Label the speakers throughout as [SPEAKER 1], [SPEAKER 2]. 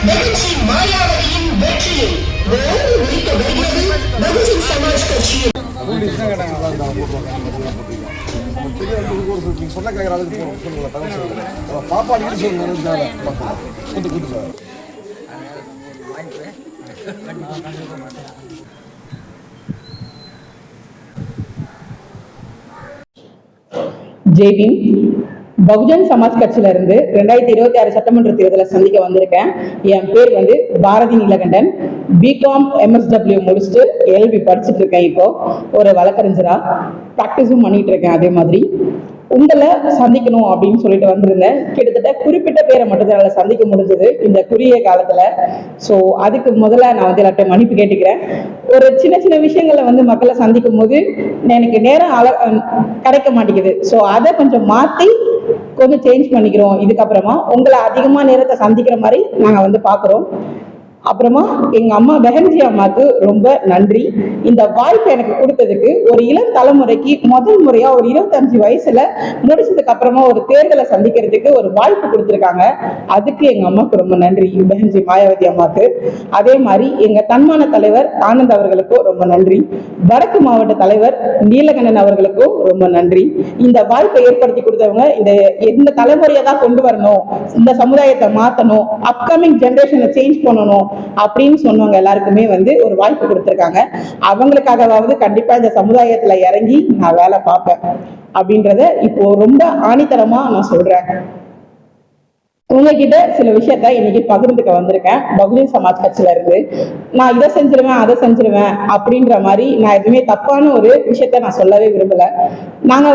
[SPEAKER 1] வெகுஜி மாயாவதியின் வெற்றியை வேறு உரிக்க வருகிறது பகுஜன் சமாஜ் கட்சியின்
[SPEAKER 2] ஜெய்பீம். பகுஜன் சமாஜ் கட்சியில இருந்து 2026 சட்டமன்ற தேர்தலை சந்திக்க வந்திருக்கேன். என் பேர் பாரதி நீலகண்டன். பிகாம் MSW முடிச்சுட்டு LLB படிச்சுட்டு இருக்கேன். இப்போ ஒரு வழக்கறிஞரா ப்ராக்டிஸும் பண்ணிட்டு இருக்கேன். அதே மாதிரி உங்களை சந்திக்கணும் அப்படின்னு சொல்லிட்டு வந்திருந்தேன். கிட்டத்தட்ட குறிப்பிட்ட பேரை மட்டும் தான் சந்திக்க முடிஞ்சது இந்த குறுகிய காலத்துல. ஸோ அதுக்கு முதல்ல நான் எல்லார்ட்ட மன்னிப்பு கேட்டுக்கிறேன். ஒரு சின்ன சின்ன விஷயங்களை மக்களை சந்திக்கும் போது எனக்கு நேரம் கிடைக்க மாட்டேங்குது. ஸோ அதை கொஞ்சம் மாற்றி கொஞ்சம் சேஞ்ச் பண்ணிக்கிறோம். இதுக்கப்புறமா உங்களை அதிகமாக நேரத்தை சந்திக்கிற மாதிரி நாங்கள் பார்க்குறோம். அப்புறமா எங்க அம்மா பெஹன்ஜி அம்மாவுக்கு ரொம்ப நன்றி. இந்த வாய்ப்பு எனக்கு கொடுத்ததுக்கு, ஒரு இளம் தலைமுறைக்கு முதல் முறையா ஒரு 25 வயசுல முடிச்சதுக்கு அப்புறமா ஒரு தேர்தலை சந்திக்கிறதுக்கு ஒரு வாய்ப்பு கொடுத்துருக்காங்க. அதுக்கு எங்க அம்மாவுக்கு ரொம்ப நன்றி, பெஹன்ஜி மாயாவதி அம்மாவுக்கு. அதே மாதிரி எங்க தன்மான தலைவர் ஆனந்த் அவர்களுக்கும் ரொம்ப நன்றி. வடக்கு மாவட்ட தலைவர் நீலகண்டன் அவர்களுக்கும் ரொம்ப நன்றி. இந்த வாய்ப்பை ஏற்படுத்தி கொடுத்தவங்க இந்த தலைமுறையை தான் கொண்டு வரணும், இந்த சமுதாயத்தை மாற்றணும், அப்கமிங் ஜெனரேஷனை சேஞ்ச் பண்ணணும் அப்படின்னு சொன்னவங்க எல்லாருக்குமே ஒரு வாய்ப்பு கொடுத்திருக்காங்க. அவங்களுக்காகவாவது கண்டிப்பா இந்த சமுதாயத்துல இறங்கி நான் வேலை பார்ப்பேன் அப்படின்றத இப்போ ரொம்ப ஆணித்தரமா நான் சொல்றேன். உங்ககிட்ட சில விஷயத்த இன்னைக்கு பகிர்ந்துக்க வந்திருக்கேன். பகுஜன் சமாஜ் கட்சியில இருந்து நான் இதை செஞ்சிருவேன் அதை செஞ்சிருவேன் அப்படின்ற மாதிரி நான் எதுவுமே தப்பான ஒரு விஷயத்த நான் சொல்லவே விரும்பல. நாங்க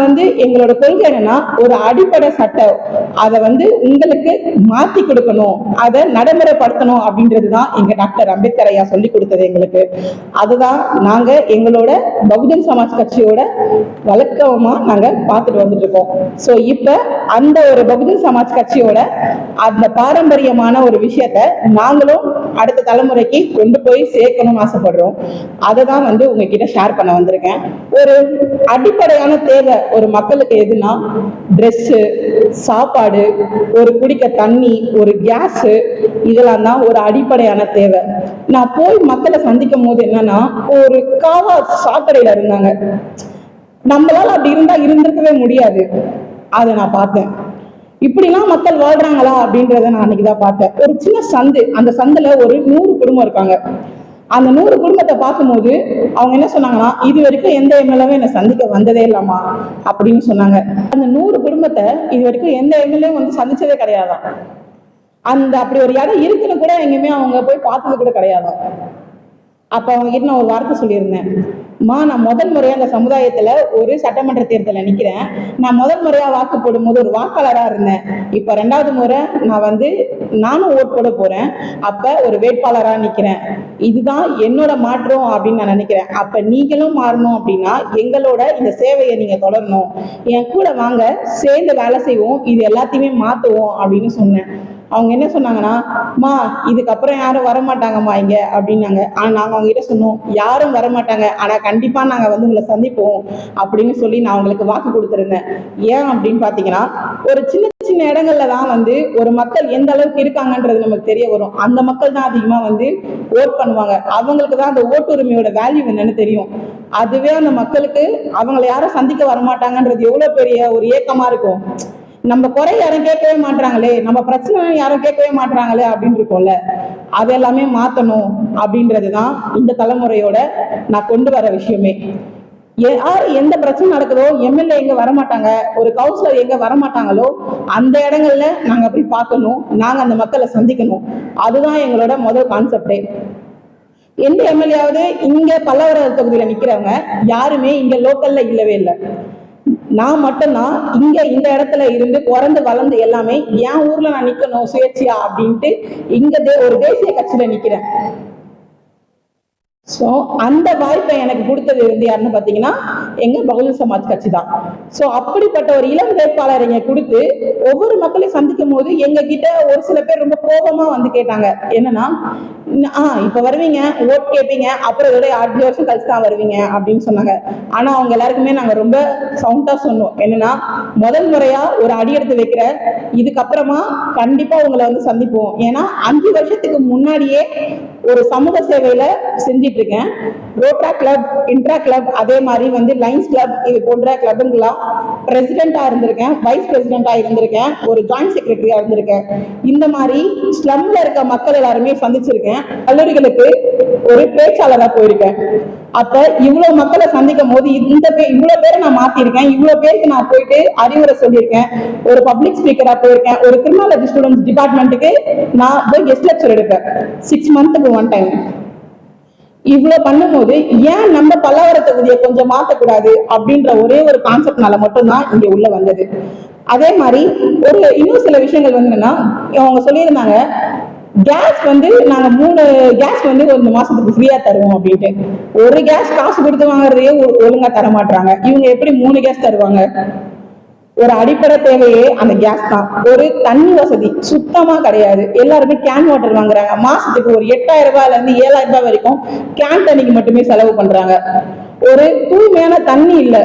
[SPEAKER 2] எங்களோட கொள்கை என்னன்னா, ஒரு அடிப்படை சட்டம் அதை உங்களுக்கு மாத்தி கொடுக்கணும், அதை நடைமுறைப்படுத்தணும் அப்படின்றதுதான் எங்க டாக்டர் அம்பேத்கர் ஐயா சொல்லி கொடுத்தது எங்களுக்கு. அதுதான் நாங்க எங்களோட பகுஜன் சமாஜ் கட்சியோட வழக்கமா நாங்க பார்த்துட்டு வந்துட்டு இருக்கோம். ஸோ இப்ப அந்த ஒரு பகுஜன் சமாஜ் கட்சியோட அந்த பாரம்பரியமான ஒரு விஷயத்த நாங்களும் அடுத்த தலைமுறைக்கு கொண்டு போய் சேர்க்கணும்னு ஆசைப்படுறோம். அதை தான் உங்ககிட்ட ஷேர் பண்ண வந்திருக்கேன். ஒரு அடிப்படையான தேவை ஒரு மக்களுக்கு எதுனா, ட்ரெஸ், சாப்பாடு, ஒரு குடிக்க தண்ணி, ஒரு கேஸ், இதெல்லாம் தான் ஒரு அடிப்படையான தேவை. நான் போய் மக்களை சந்திக்கும் போது என்னன்னா, ஒரு காவா சாக்கடையில இருந்தாங்க. நம்மளால அப்படி இருந்தா இருந்திருக்கவே முடியாது. அதை நான் பார்த்தேன். இப்படிலாம் மக்கள் வாழ்றாங்களா அப்படின்றத நான் அன்னைக்குதான் பார்த்தேன். ஒரு சின்ன சந்து, அந்த சந்துல ஒரு 100 குடும்பம் இருக்காங்க. அந்த 100 குடும்பத்தை பார்க்கும்போது அவங்க என்ன சொன்னாங்கன்னா, இது வரைக்கும் எந்த எம்எல்ஏவும் என்னை சந்திக்க வந்ததே இல்லாமா அப்படின்னு சொன்னாங்க. அந்த 100 குடும்பத்தை இது வரைக்கும் எந்த எம்எல்ஏவும் சந்திச்சதே கிடையாதான். அந்த அப்படி ஒரு இடம் இருக்குன்னு கூட எங்கேயுமே அவங்க போய் பார்த்தது கூட கிடையாதான். அப்ப அவங்க கிட்ட நான் ஒரு வார்த்தை சொல்லியிருந்தேன், நான் முதல் முறையா அந்த சமுதாயத்துல ஒரு சட்டமன்ற தேர்தலில் நிக்கிறேன். நான் முதல் முறையா வாக்கு போடும்போது ஒரு வாக்காளரா இருந்தேன். இப்ப 2வது முறை நான் நானும் ஓட் போட போறேன். அப்ப ஒரு வேட்பாளரா நிக்கிறேன். இதுதான் என்னோட மாற்றம் அப்படின்னு நான் நினைக்கிறேன். அப்ப நீங்களும் மாறணும் அப்படின்னா எங்களோட இந்த சேவையை நீங்க தொடரணும், என் கூட வாங்க, சேர்ந்து வேலை செய்வோம், இது எல்லாத்தையுமே மாத்துவோம் அப்படின்னு சொன்னேன். அவங்க என்ன சொன்னாங்கன்னா, இதுக்கப்புறம் யாரும் வரமாட்டாங்கம்மா இங்க அப்படின்னாங்க. ஆனா நாங்க அவங்க கிட்ட சொன்னோம், யாரும் வரமாட்டாங்க, ஆனா கண்டிப்பா நாங்க உங்களை சந்திப்போம் அப்படின்னு சொல்லி நான் அவங்களுக்கு வாக்கு கொடுத்திருந்தேன். ஏன் அப்படின்னு பாத்தீங்கன்னா, ஒரு சின்ன சின்ன இடங்கள்ல தான் ஒரு மக்கள் எந்த அளவுக்கு இருக்காங்கன்றது நமக்கு தெரிய வரும். அந்த மக்கள் தான் அதிகமா ஓட் பண்ணுவாங்க. அவங்களுக்கு தான் அந்த ஓட்டுரிமையோட வேல்யூ என்னன்னு தெரியும். அதுவே அந்த மக்களுக்கு அவங்களை யாரும் சந்திக்க வரமாட்டாங்கன்றது எவ்வளவு பெரிய ஒரு ஏக்கமா இருக்கும். நம்ம குறை யாரும் கேட்கவே மாட்டாங்களே, நம்ம பிரச்சனை யாரும் கேட்கவே மாட்டாங்களே அப்படின்னு இருக்கும்ல. அது எல்லாமே மாத்தணும் அப்படின்றதுதான் இந்த தலைமுறையோட நான் கொண்டு வர விஷயமே. யாரு எந்த பிரச்சனை நடக்குதோ, எம்எல்ஏ எங்க வரமாட்டாங்க, ஒரு கவுன்சிலர் எங்க வரமாட்டாங்களோ அந்த இடங்கள்ல நாங்க போய் பார்க்கணும், நாங்க அந்த மக்களை சந்திக்கணும். அதுதான் எங்களோட முதல் கான்செப்டே. எந்த எம்எல்ஏவாவது இங்க பல்லவரது தொகுதியில நிக்கிறவங்க யாருமே இங்க லோக்கல்ல இல்லவே இல்லை. நான் மட்டும்தான் இங்க இந்த இடத்துல இருந்து பிறந்து வளர்ந்து எல்லாமே என் ஊர்ல நான் நிக்கணும் சுயேட்சையா அப்படின்ட்டு இங்க ஒரு தேசிய கட்சியில நிக்கிறேன். சோ அந்த வாய்ப்பை எனக்கு கொடுத்தது யாருன்னு பாத்தீங்கன்னா, எங்க பகுஜன் சமாஜ் கட்சி தான். சோ அப்படிப்பட்ட ஒரு இளம் வேட்பாளர் இங்க கொடுத்து ஒவ்வொரு மக்களையும் சந்திக்கும் போது எங்க கிட்ட ஒரு சில பேர் ரொம்ப கோபமா வந்து கேட்டாங்க. என்னன்னா, இப்ப வருவீங்க, ஓட் கேட்பீங்க, அப்புறம் இதோட 6 வருஷம் கழிச்சு தான் வருவீங்க அப்படின்னு சொன்னாங்க. ஆனா அவங்க எல்லாருக்குமே நாங்க ரொம்ப சவுண்டா சொன்னோம். என்னன்னா, முதல் முறையா ஒரு அடி எடுத்து வைக்கிற, இதுக்கப்புறமா கண்டிப்பா உங்களை வந்து சந்திப்போம். ஏன்னா 5 வருஷத்துக்கு முன்னாடியே ஒரு சமூக சேவையில செஞ்சிட்டு இருக்கேன். ரோட்ரா கிளப், இன்ட்ரா கிளப், அதே மாதிரி வந்து லைன்ஸ் கிளப், இது போன்ற கிளப்புங்கெல்லாம் பிரசிடென்டா இருந்திருக்கேன், வைஸ் பிரசிடென்டா இருந்திருக்கேன், ஒரு ஜாயிண்ட் செக்ரட்டரியா இருந்திருக்கேன். இந்த மாதிரி ஸ்லம்ல இருக்க மக்கள் எல்லாருமே சந்திச்சிருக்கேன். கல்லூரிகளுக்கு ஒரு பேச்சாளரா போயிருக்கேன். அப்ப இவ்வளவு மக்களை சந்திக்கும் போது இவ்வளவு பேரை நான் மாத்திருக்கேன், இவ்வளவு பேருக்கு நான் போயிட்டு அறிவுரை சொல்லியிருக்கேன், ஒரு பப்ளிக் ஸ்பீக்கரா போயிருக்கேன், ஒரு கிரிமினாலஜி ஸ்டூடெண்ட்ஸ் டிபார்ட்மெண்ட்டுக்கு நான் போய் கெஸ்ட் லெக்சர் எடுப்பேன் 6 மந்த்துக்கு 1 டைம். இவ்வளவு பண்ணும்போது ஏன் நம்ம பல்லாவர தொகுதியை கொஞ்சம் மாத்தக்கூடாது அப்படின்ற ஒரே ஒரு கான்செப்ட்னால மட்டும்தான் இங்க உள்ள வந்தது. அதே மாதிரி இன்னும் சில விஷயங்கள் வந்து என்னன்னா, அவங்க சொல்லியிருந்தாங்க கேஸ் வந்து நாங்க 3 கேஸ் வந்து ஒரு மாசத்துக்கு ஃப்ரீயா தருவோம் அப்படின்ட்டு. ஒரு கேஸ் காசு கொடுத்து வாங்குறதையே ஒழுங்கா தர மாட்டாங்க. இவங்க எப்படி 3 கேஸ் தருவாங்க? ஒரு அடிப்படை தேவையே அந்த கேஸ் தான். ஒரு தண்ணி வசதி சுத்தமா கிடையாது. எல்லாருமே கேன் வாட்டர் வாங்குறாங்க. மாசத்துக்கு ஒரு 8000 ரூபாயில இருந்து 7000 ரூபாய் வரைக்கும் கேன் தண்ணிக்கு மட்டுமே செலவு பண்றாங்க. ஒரு தூய்மையான தண்ணி இல்ல,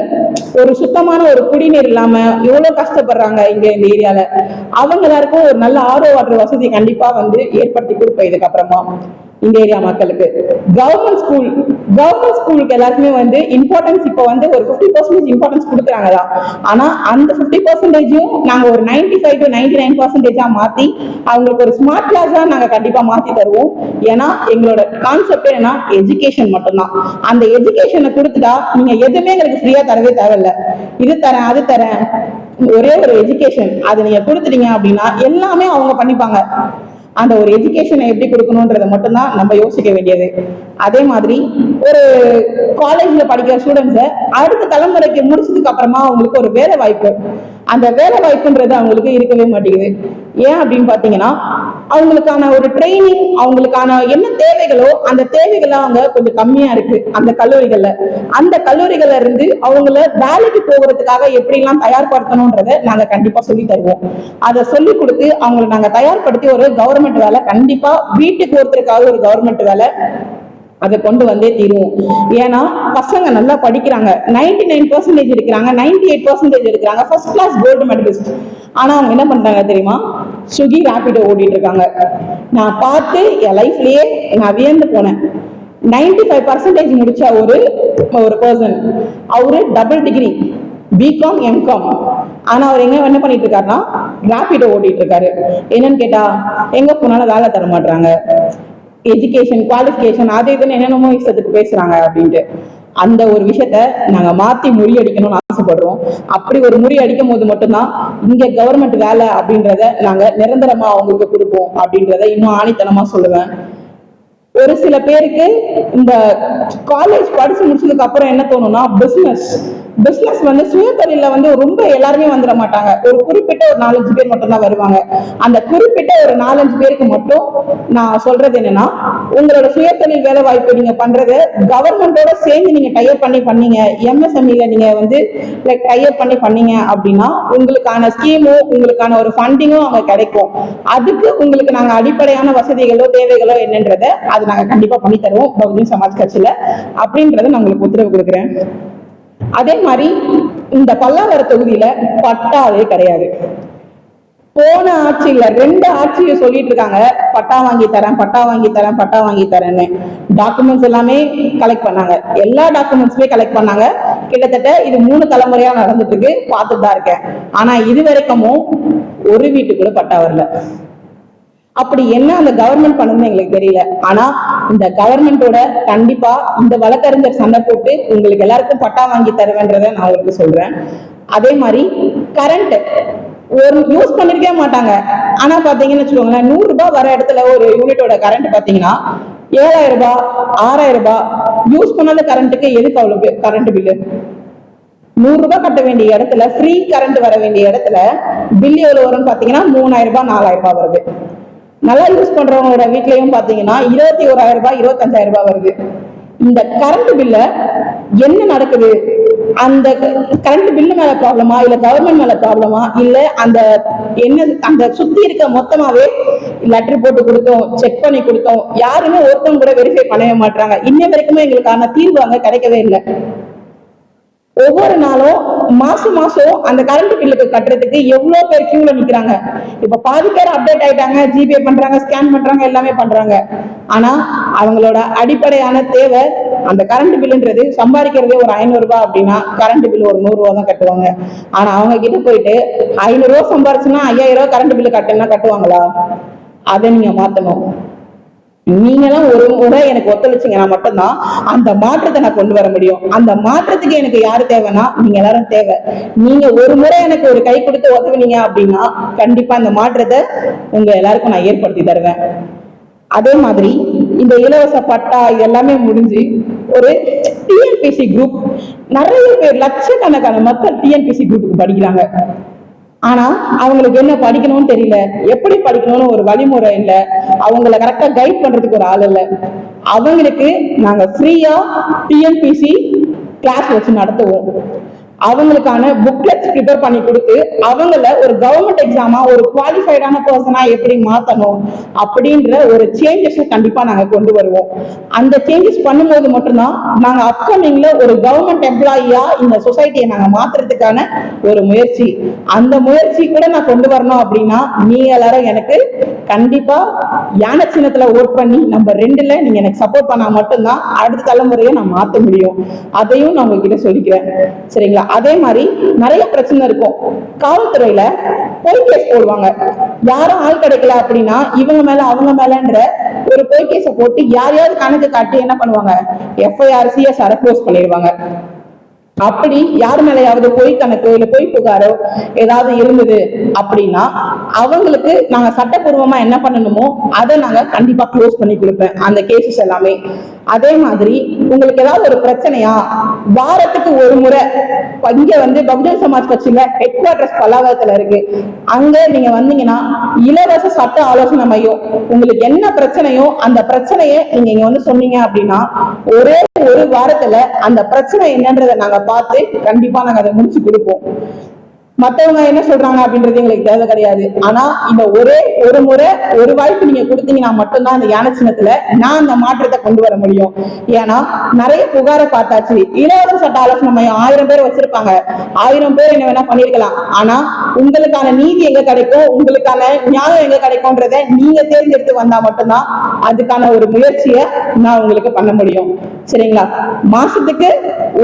[SPEAKER 2] ஒரு சுத்தமான ஒரு குடிநீர் இல்லாம எவ்வளவு கஷ்டப்படுறாங்க இங்க இந்த ஏரியால. அவங்க எல்லாருக்கும் ஒரு நல்ல ஆர்ஓ வாட்டர் வசதி கண்டிப்பா வந்து ஏற்படுத்தி கொடுப்போம். இதுக்கப்புறமா இந்த ஏரியா மக்களுக்கு கவர்மெண்ட் ஸ்கூலுக்கு எல்லாருக்குமே வந்து இம்பார்ட்டன்ஸ் இப்ப வந்து ஒரு 50% இம்பார்ட்டன்ஸ் கொடுக்குறாங்க. ஆனா அந்த 50%யும் நாங்க ஒரு 95 to 99% மாத்தி அவங்களுக்கு ஒரு ஸ்மார்ட் கிளாஸா நாங்க கண்டிப்பா மாத்தி தருவோம். ஏன்னா எங்களோட கான்செப்ட் என்னன்னா எஜுகேஷன் மட்டும்தான். அந்த எஜுகேஷனை கொடுத்துட்டா நீங்க எதுவுமே எங்களுக்கு ஃப்ரீயா தரவே தேவையில்ல. இது தரேன், அது தரேன், ஒரே ஒரு எஜுகேஷன் அது நீங்க கொடுத்துட்டீங்க அப்படின்னா எல்லாமே அவங்க பண்ணிப்பாங்க. அந்த ஒரு எஜுகேஷனை எப்படி கொடுக்கணும்ன்றத மட்டும்தான் நம்ம யோசிக்க வேண்டியது. அதே மாதிரி ஒரு காலேஜ்ல படிக்கிற ஸ்டூடெண்ட்ஸை அடுத்த தலைமுறைக்கு முடிச்சதுக்கு அப்புறமா அவங்களுக்கு ஒரு வேலை வாய்ப்பு, அந்த வேலை வாய்ப்புன்றது அவங்களுக்கு இருக்கவே மாட்டேங்குது. ஏன் அப்படின்னு பாத்தீங்கன்னா, அவங்களுக்கான ஒரு ட்ரைனிங், அவங்களுக்கான என்ன தேவைகளோ அந்த தேவைகள் அவங்க கொஞ்சம் கம்மியா இருக்கு அந்த கல்லூரிகள்ல. அந்த கல்லூரிகள்ல இருந்து அவங்கள வேலைக்கு போகிறதுக்காக எப்படி எல்லாம் தயார்படுத்தணும்ன்றத நாங்க கண்டிப்பா சொல்லி தருவோம். அதை சொல்லி கொடுத்து அவங்களை நாங்க தயார்படுத்தி ஒரு கவர்மெண்ட் வேலை, கண்டிப்பா வீட்டுக்கு ஒருத்தருக்காக ஒரு கவர்மெண்ட் வேலை அதை கொண்டு வந்தே தீருவோம். ஏன்னா பசங்க நல்லா படிக்கிறாங்க, 99% இருக்கிறாங்க, 98% இருக்கிறாங்க, ஃபர்ஸ்ட் கிளாஸ் கோல்டு மெடலிஸ்ட். ஆனா அவங்க என்ன பண்றாங்க தெரியுமா? ஸ்விக்கி ராபிடோ ஓடிட்டு இருக்காங்க. நான் பார்த்து என் லைஃப்லயே நான் வியந்து போனேன். 95% முடிச்ச ஒரு பர்சன், அவரு டபுள் டிகிரி பிகாம் எம்காம். ஆனா அவர் என்ன பண்ணிட்டு இருக்காருன்னா ராபிடோ ஓடிட்டு இருக்காரு. என்னன்னு கேட்டா எங்க போனாலும் வேலை தர மாட்டாங்க, எஜுகேஷன் குவாலிஃபிகேஷன் அது இதுன்னு என்னென்னமோ இஷ்டத்துக்கு பேசுறாங்க அப்படின்ட்டு. அந்த ஒரு விஷயத்த நாங்க மாத்தி முறியடிக்கணும்னு ஆசைப்படுறோம். அப்படி ஒரு முறியடிக்கும் போது மட்டும்தான் இங்க கவர்மெண்ட் வேலை அப்படின்றத நாங்க நிரந்தரமா அவங்களுக்கு கொடுப்போம் அப்படின்றத இன்னும் ஆணித்தனமா சொல்லுவேன். ஒரு சில பேருக்கு இந்த காலேஜ் படிச்சு முடிச்சதுக்கு அப்புறம் என்ன தோணும்னா பிசினஸ் வந்து சுய தொழில வந்து ரொம்ப எல்லாருமே வந்துட மாட்டாங்க. ஒரு குறிப்பிட்ட ஒரு 4-5 பேர் மட்டும் தான் வருவாங்க. அந்த குறிப்பிட்ட ஒரு 4-5 பேருக்கு மட்டும் நான் சொல்றது என்னன்னா, உங்களோட சுய தொழில் வேலை வாய்ப்பு நீங்க பண்றது கவர்மெண்டோட சேர்ந்து நீங்க டைப் பண்ணி பண்ணீங்க, எம்எஸ்எம்இல நீங்க வந்து டைப் பண்ணி பண்ணீங்க அப்படின்னா உங்களுக்கான ஸ்கீமும் உங்களுக்கான ஒரு ஃபண்டிங்கும் அங்க கிடைக்கும். அதுக்கு உங்களுக்கு நாங்க அடிப்படையான வசதிகளோ தேவைகளோ என்னன்றத அது நாங்க கண்டிப்பா பண்ணி தருவோம் பகுஜன் சமாஜ் கட்சியில அப்படின்றத நான் உங்களுக்கு உத்தரவு கொடுக்குறேன். அதே மாதிரி இந்த பல்லாவர தொகுதியில பட்டாவே கிடையாது. போன ஆட்சியில 2 ஆட்சியை சொல்லிட்டு இருக்காங்க பட்டா வாங்கி தரேன், பட்டா வாங்கி தரேன், பட்டா வாங்கி தரேன்னு. டாக்குமெண்ட்ஸ் எல்லாமே கலெக்ட் பண்ணாங்க, எல்லா டாக்குமெண்ட்ஸுமே கலெக்ட் பண்ணாங்க. கிட்டத்தட்ட இது 3 தலைமுறையா நடந்துட்டு இருக்கு, பார்த்துட்டு தான் இருக்கேன். ஆனா இது வரைக்கும் ஒரு வீட்டுக்குள்ள பட்டா வரல. அப்படி என்ன அந்த கவர்மெண்ட் பண்ணுதுன்னு எங்களுக்கு தெரியல. ஆனா இந்த கவர்மெண்டோட கண்டிப்பா இந்த வழக்கறிஞர் சண்டை போட்டு உங்களுக்கு எல்லாருக்கும் பட்டா வாங்கி தருவேன்றத நான் உங்களுக்கு சொல்றேன். அதே மாதிரி கரண்ட் ஒரு யூஸ் பண்ணிருக்கவே மாட்டாங்க. ஆனா பாத்தீங்கன்னு வச்சுக்கோங்களேன், 100 ரூபாய் வர இடத்துல ஒரு யூனிட்டோட கரண்ட் பாத்தீங்கன்னா 7000 ரூபாய் 6000 ரூபாய். யூஸ் பண்ணாத கரண்ட்டுக்கு எதுக்கு அவ்வளவு கரண்ட் பில்லு? 100 ரூபாய் கட்ட வேண்டிய இடத்துல ஃப்ரீ கரண்ட் வர வேண்டிய இடத்துல பில் எவ்வளவு வரும்னு பாத்தீங்கன்னா 3000 ரூபாய் 4000 ரூபாய் வருது. நல்லா யூஸ் பண்றவங்களோட வீட்லயும் பாத்தீங்கன்னா 21000 ரூபாய் 25000 ரூபாய் வருது. இந்த கரண்ட் பில்ல என்ன நடக்குது, அந்த கரண்ட் பில்லு மேல ப்ராப்ளமா, இல்ல கவர்மெண்ட் மேல ப்ராப்ளமா, இல்ல அந்த என்ன அந்த சுத்தி இருக்க மொத்தமாவே லெட்டர் போட்டு கொடுத்தோம், செக் பண்ணி கொடுத்தோம், யாருமே ஒருத்தவங்க கூட வெரிஃபை பண்ணவே மாட்டாங்க. இன்ன வரைக்குமே எங்களுக்கான தீர்வு அங்க கிடைக்கவே இல்லை. ஒவ்வொரு நாளும் மாசம் அந்த கரண்ட் பில்லுக்கு கட்டுறதுக்கு எவ்வளவு பேர் கியூல நிக்கிறாங்க. இப்ப பாதி பேர் அப்டேட் ஆயிட்டாங்க, ஜிபே பண்றாங்க, ஸ்கேன் பண்றாங்க, எல்லாமே பண்றாங்க. ஆனா அவங்களோட அடிப்படையான தேவை அந்த கரண்ட் பில்லுன்றது சம்பாதிக்கிறதே ஒரு 500 ரூபாய் அப்படின்னா கரண்ட் பில் ஒரு 100 ரூபாய் தான் கட்டுவாங்க. ஆனா அவங்க கிட்ட போயிட்டு 500 ரூபாய் சம்பாரிச்சுன்னா 5000 ரூபாய் கரண்ட் பில்லு கட்டணும்னா கட்டுவாங்களா? அதை நீங்க மாத்தணும். நீங்களாம் ஒரு முறை எனக்கு ஒத்துழைச்சிங்கன்னா மட்டும்தான் அந்த மாற்றத்தை நான் கொண்டு வர முடியும். அந்த மாற்றத்துக்கு எனக்கு யாரு தேவைன்னா நீங்க எல்லாரும் தேவை. நீங்க ஒரு முறை எனக்கு ஒரு கை கொடுத்து உதவுனீங்க அப்படின்னா கண்டிப்பா அந்த மாற்றத்தை உங்க எல்லாருக்கும் நான் ஏற்படுத்தி தருவேன். அதே மாதிரி இந்த இலவச பட்டா இதெல்லாமே முடிஞ்சு ஒரு டிஎன்பிசி குரூப், நிறைய பேர் லட்சக்கணக்கான மக்கள் டிஎன்பிசி குரூப்புக்கு படிக்கிறாங்க. ஆனா அவங்களுக்கு என்ன படிக்கணும்னு தெரியல, எப்படி படிக்கணும்னு ஒரு வழிமுறை இல்ல, அவங்களை கரெக்டா கைட் பண்றதுக்கு ஒரு ஆள் இல்ல. அவங்களுக்கு நாங்க ஃப்ரீயா டிஎன்பிசி கிளாஸ் வச்சு நடத்துவோம். அவங்களுக்கான புக்லெட்ஸ் ப்ரிப்பேர் பண்ணி கொடுத்து அவங்கள ஒரு கவர்மெண்ட் எக்ஸாமா ஒரு குவாலிஃபைடான பர்சனா எப்படி மாத்தணும் அப்படின்ற ஒரு சேஞ்சஸ் கண்டிப்பா நாங்க கொண்டு வருவோம். அந்த சேஞ்சஸ் பண்ணும்போது மட்டும்தான் நாங்க அப்கமிங்ல ஒரு கவர்மெண்ட் எம்ப்ளாயியா இந்த சொசைட்டியை நாங்க மாத்துறதுக்கான ஒரு முயற்சி. அந்த முயற்சி கூட நான் கொண்டு வரணும் அப்படின்னா நீங்க எல்லாரும் எனக்கு கண்டிப்பா யானை சின்னத்துல ஓட் பண்ணி நம்பர் 2ல நீங்க எனக்கு சப்போர்ட் பண்ணா மட்டும்தான் அடுத்த தலைமுறையை நான் மாத்த முடியும். அதையும் நான் உங்ககிட்ட சொல்லிக்கிறேன், சரிங்களா? அதே மாதிரி நிறைய பிரச்சனை இருக்கும். காவல்துறையில பொய் கேஸ் போடுவாங்க. யாரும் ஆள் கிடைக்கல அப்படின்னா இவங்க மேல அவங்க மேலன்ற ஒரு பொய் கேஸ போட்டு யாரையாவது கணக்கு காட்டி என்ன பண்ணுவாங்க, FIR CSR க்ளோஸ் பண்ணிடுவாங்க. அப்படி யார் மேலையாவது பொய் கணக்கு இல்ல பொய் புகாரோ ஏதாவது இருந்தது அப்படின்னா அவங்களுக்கு நாங்க சட்டப்பூர்வமா என்ன பண்ணணுமோ அதை நாங்க கண்டிப்பா க்ளோஸ் பண்ணி கொடுப்பேன், அந்த கேசஸ் எல்லாமே. அதே மாதிரி உங்களுக்கு ஏதாவது ஒரு பிரச்சனையா வாரத்துக்கு ஒரு முறை இங்க பகுஜன் சமாஜ் கட்சியில ஹெட் குவார்டர்ஸ் பல்லாவரத்துல இருக்கு, அங்க நீங்க வந்தீங்கன்னா இலவச சட்ட ஆலோசனை மையம். உங்களுக்கு என்ன பிரச்சனையோ அந்த பிரச்சனையை நீங்க இங்க சொன்னீங்க அப்படின்னா ஒரே ஒரு வாரத்துல அந்த பிரச்சனை என்னன்றதை நாங்க பார்த்து கண்டிப்பா நாங்க அதை முடிச்சு கொடுப்போம். மத்தவங்க என்ன சொல்றாங்க அப்படின்றது எங்களுக்கு தேவை கிடையாது. ஆனா இந்த ஒரே ஒரு முறை ஒரு வாய்ப்பு நீங்க கொடுத்தீங்கன்னா மட்டும்தான் இந்த யானை சின்னத்துல நான் அந்த மாற்றத்தை கொண்டு வர முடியும். ஏன்னா நிறைய புகாரை பார்த்தாச்சு. இலவச சட்ட ஆலோசனை மையம் 1000 பேர் வச்சிருப்பாங்க, 1000 பேர் என்ன வேணா பண்ணிருக்கலாம். ஆனா உங்களுக்கான நீதி எங்க கிடைக்கும், உங்களுக்கான நியாயம் எங்க கிடைக்கும்ன்றத நீங்க தேர்ந்தெடுத்து வந்தா மட்டும்தான் அதுக்கான ஒரு முயற்சியை நான் உங்களுக்கு பண்ண முடியும், சரிங்களா? மாசத்துக்கு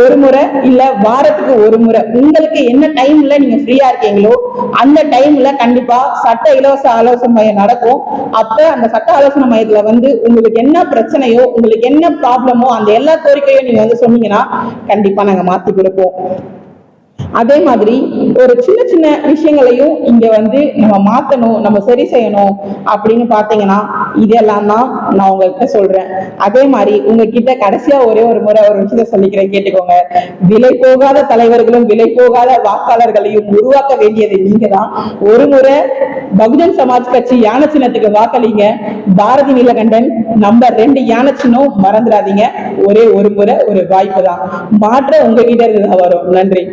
[SPEAKER 2] ஒரு முறை இல்ல வாரத்துக்கு ஒரு முறை உங்களுக்கு என்ன டைம்ல நீங்க ஃப்ரீயா இருக்கீங்களோ அந்த டைம்ல கண்டிப்பா சட்ட இலவச ஆலோசனை மையம் நடக்கும். அப்ப அந்த சட்ட ஆலோசனை மையத்துல உங்களுக்கு என்ன பிரச்சனையோ உங்களுக்கு என்ன ப்ராப்ளமோ அந்த எல்லா கோரிக்கையும் நீங்க சொன்னீங்கன்னா கண்டிப்பா நாங்க மாத்தி கொடுப்போம். அதே மாதிரி ஒரு சின்ன சின்ன விஷயங்களையும் இங்க நம்ம மாத்தணும், நம்ம சரி செய்யணும் அப்படின்னு பாத்தீங்கன்னா இதெல்லாம் தான் நான் உங்ககிட்ட சொல்றேன். அதே மாதிரி உங்ககிட்ட கடைசியா ஒரே ஒரு முறை ஒரு விஷயத்த சொல்லிக்கிறேன், கேட்டுக்கோங்க. விலை போகாத தலைவர்களும் விலை போகாத வாக்காளர்களையும் உருவாக்க வேண்டியது நீங்க தான். ஒரு முறை பகுஜன் சமாஜ் கட்சி யானை சின்னத்துக்கு வாக்களிங்க. பாரதி நீலகண்டன் நம்பர் 2 யானை சின்னம் மறந்துடாதீங்க. ஒரே ஒரு முறை ஒரு வாய்ப்பு தான், மாற்றம் உங்ககிட்ட இருந்து வரும். நன்றி.